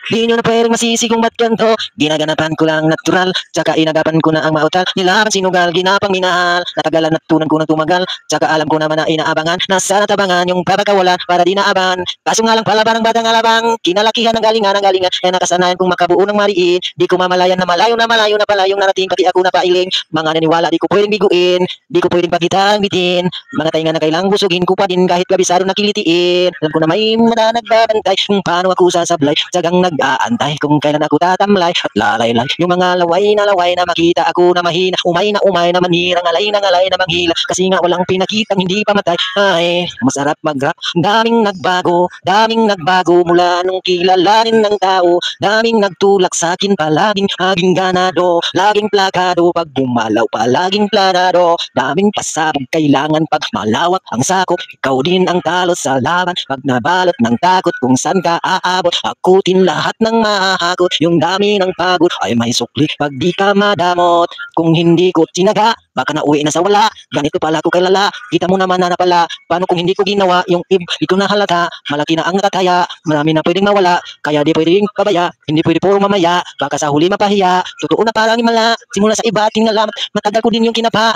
Di nyo na pwedeng masisi kung ba't ganito. Ginaganapan ko lang natural, tsaka inagapan ko na ang mautal. Nilaban sinugal, ginapang minahal. Natagalan natutunan ko ng tumagal, tsaka alam ko naman na inaabangan. Nasa natabangan yung pagkakawalan para di naaban. Kaso nga lang pala parang batang alabang, kinalakihan ng galingan. Kaya nakasanayan kong makabuo ng mariin. Di ko mamalayan na malayo na pala yung narating, pati ako na pailing. Mga naniwala, di ko pwedeng biguin, di ko pwedeng pakitang bitin. Mga tainga na kailang busugin ko pa din kahit kabisado na kilitiin. Alam ko na may mata nagbabantay kung paano ako sasablay. Tsagang nag-aantay kung kailan ako tatamlay at lalaylay. Yung mga laway na makita ako na mahina. Umay na manira, ngalay na manghila. Kasi nga walang pinakitang hindi pamatay. Ay, masarap mag-rap. Daming nagbago mula nung kilalanin ng tao. Daming nagtulak sa akin palaging aging ganado. Laging plakado pag gumalaw palaging planado. Daming pasabog kailangan pag malawak ang sakop. Ikaw din ang talo sa laban pag nabalot ng takot kung saan ka aabot. Akutin lahat ng mahahakot. Yung dami ng pagod ay may sukli pag di ka madamot. Kung hindi ko tinaga, baka nauwi na sa wala. Ganito pala ko kalala. Kita mo naman na napala. Paano kung hindi ko ginawa yung di ko na halata. Malaki na ang nakakaya. Marami na pwedeng mawala. Kaya di pwedeng pabaya. Hindi pwede puro mamaya. Baka sa huli mapahiya. Totoo na parang himala. Simula sa iba ating nalaman. Matagal ko din yung kinapa.